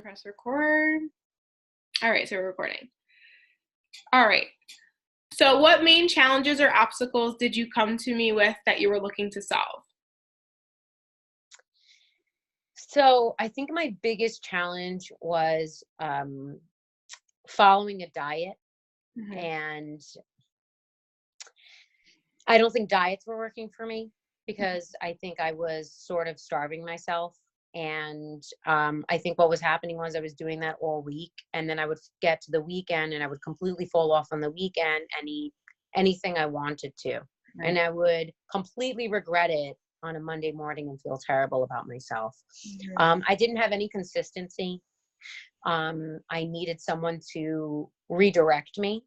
Press record. All right, so we're recording. All right. So what main challenges or obstacles did you come to me with that you were looking to solve? So I think my biggest challenge was following a diet. Mm-hmm. And I don't think diets were working for me because I think I was sort of starving myself. And I think what was happening was I was doing that all week. And then I would get to the weekend and I would completely fall off on the weekend and eat anything I wanted to. Right. And I would completely regret it on a Monday morning and feel terrible about myself. Mm-hmm. I didn't have any consistency. I needed someone to redirect me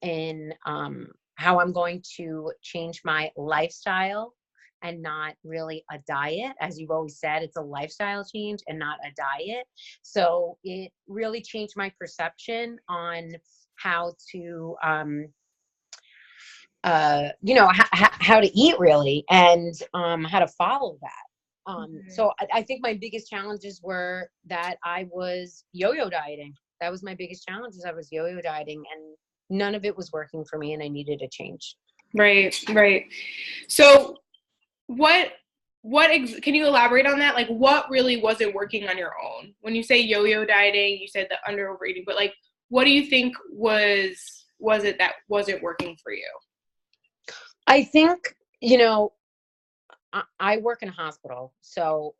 in how I'm going to change my lifestyle and not really a diet. As you've always said, it's a lifestyle change and not a diet. So it really changed my perception on how to, how to eat really, and how to follow that. So I think my biggest challenges were that I was yo-yo dieting. That was my biggest challenge, is I was yo-yo dieting and none of it was working for me and I needed a change. Right. So can you elaborate on that? Like, what really wasn't working on your own? When you say yo-yo dieting, you said the under overeating, but like, what do you think was it that wasn't working for you? I think, I work in a hospital. So,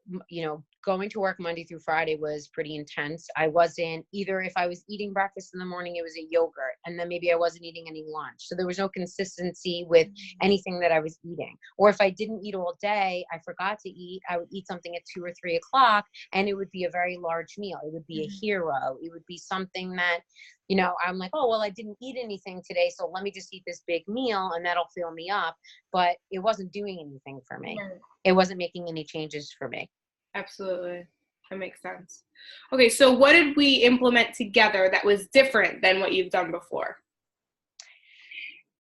going to work Monday through Friday was pretty intense. I wasn't either, if I was eating breakfast in the morning, it was a yogurt. And then maybe I wasn't eating any lunch. So there was no consistency with anything that I was eating. Or if I didn't eat all day, I forgot to eat, I would eat something at 2 or 3 o'clock and it would be a very large meal. It would be a hero. It would be something that, I'm like, oh, well, I didn't eat anything today, so let me just eat this big meal and that'll fill me up. But it wasn't doing anything for me. Right. It wasn't making any changes for me. Absolutely. That makes sense. Okay, so what did we implement together that was different than what you've done before?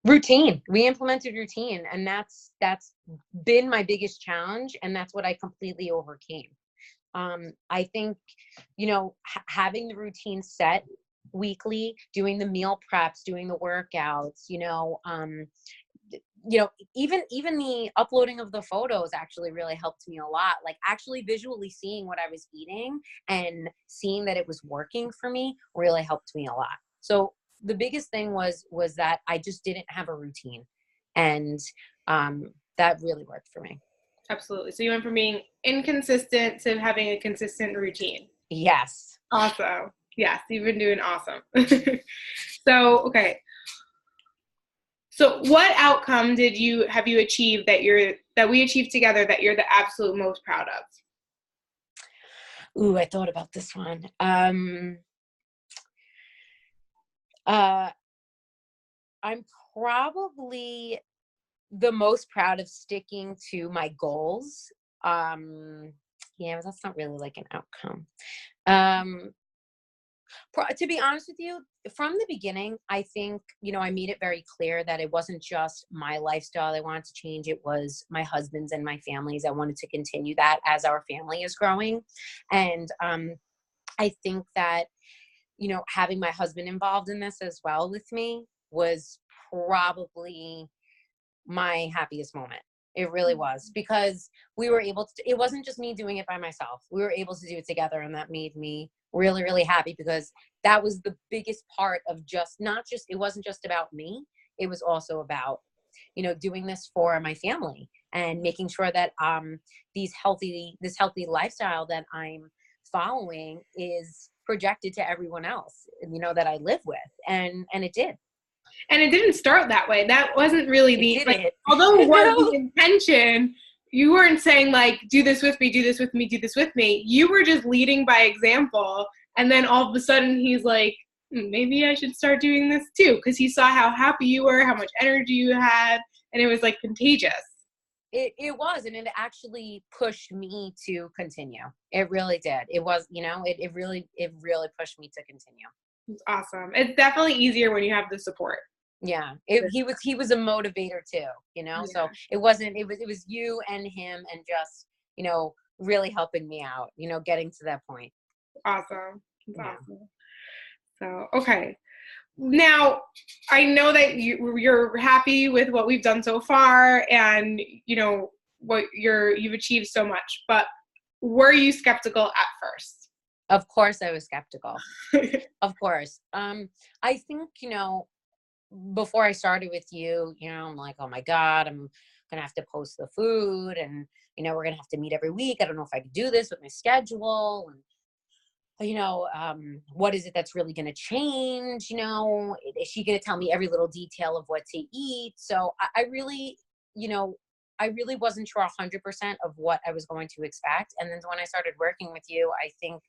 Routine. We implemented routine, and that's been my biggest challenge, and that's what I completely overcame. I think, having the routine set weekly, doing the meal preps, doing the workouts, even the uploading of the photos actually really helped me a lot. Like actually visually seeing what I was eating and seeing that it was working for me really helped me a lot. So the biggest thing was that I just didn't have a routine, and that really worked for me. Absolutely. So you went from being inconsistent to having a consistent routine. Yes. Awesome. Yes, you've been doing awesome. So, okay. So what outcome have you achieved that we achieved together that you're the absolute most proud of? Ooh, I thought about this one. I'm probably the most proud of sticking to my goals. Yeah, but that's not really like an outcome. To be honest with you, from the beginning, I think, I made it very clear that it wasn't just my lifestyle I wanted to change. It was my husband's and my family's. I wanted to continue that as our family is growing. And I think that, having my husband involved in this as well with me was probably my happiest moment. It really was, because we were able to, it wasn't just me doing it by myself. We were able to do it together, and that made me really, really happy, because that was the biggest part of it wasn't just about me. It was also about, doing this for my family and making sure that this healthy lifestyle that I'm following is projected to everyone else, that I live with. And it did. And it didn't start that way. That wasn't really although it was the intention, you weren't saying like, do this with me, do this with me, do this with me. You were just leading by example. And then all of a sudden he's like, maybe I should start doing this too. Because he saw how happy you were, how much energy you had. And it was like contagious. It was, and it actually pushed me to continue. It really did. It was, it really pushed me to continue. It's awesome. It's definitely easier when you have the support. Yeah, he was a motivator too, Yeah. So it was you and him, and just, really helping me out, getting to that point. Awesome. That's Yeah. awesome. So, okay. Now, I know that you're happy with what we've done so far, and you know what you've achieved so much. But were you skeptical at first? Of course I was skeptical. Of course. I think, you know, before I started with you, you know, I'm like, oh my God, I'm gonna have to post the food, and you know, we're gonna have to meet every week. I don't know if I can do this with my schedule, and you know, what is it that's really gonna change? You know, is she gonna tell me every little detail of what to eat? So I really, you know, I really wasn't sure 100% of what I was going to expect. And then when I started working with you, I think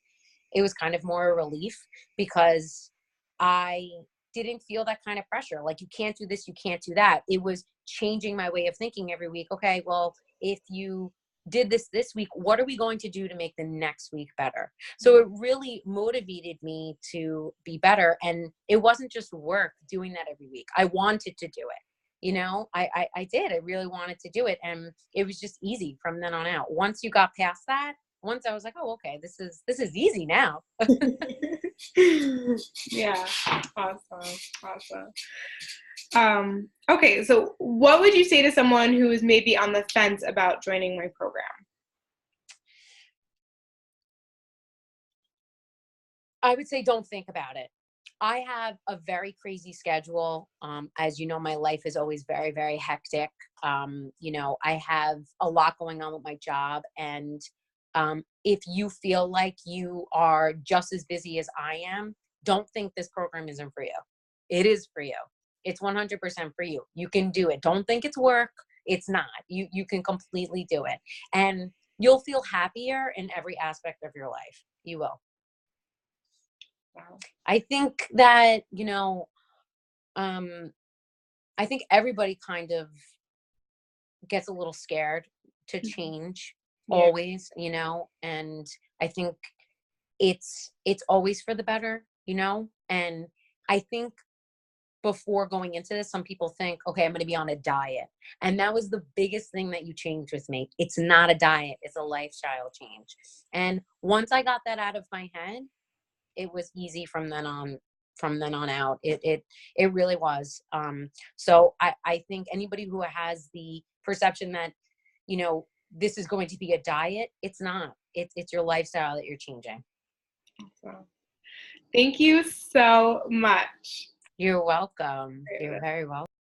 it was kind of more a relief, because I didn't feel that kind of pressure. Like, you can't do this, you can't do that. It was changing my way of thinking every week. Okay, well, if you did this week, what are we going to do to make the next week better? So it really motivated me to be better. And it wasn't just work doing that every week. I wanted to do it. You know, I did. I really wanted to do it. And it was just easy from then on out. Once you got past that, once I was like, oh, okay, this is easy now. Yeah. Awesome. Okay, so what would you say to someone who is maybe on the fence about joining my program? I would say don't think about it. I have a very crazy schedule. As you know, my life is always very, very hectic. You know, I have a lot going on with my job. And if you feel like you are just as busy as I am, don't think this program isn't for you. It is for you. It's 100% for you. You can do it. Don't think it's work. It's not. You can completely do it. And you'll feel happier in every aspect of your life. You will. Wow. I think that, you know, um, I think everybody kind of gets a little scared to change Yeah. always, you know, and I think it's always for the better, you know. And I think before going into this, some people think, okay, I'm going to be on a diet. And that was the biggest thing that you changed with me. It's not a diet, it's a lifestyle change. And once I got that out of my head, it was easy from then on out. It really was. So I think anybody who has the perception that, you know, this is going to be a diet, it's not. It's your lifestyle that you're changing. So, thank you so much. You're welcome. You're very welcome.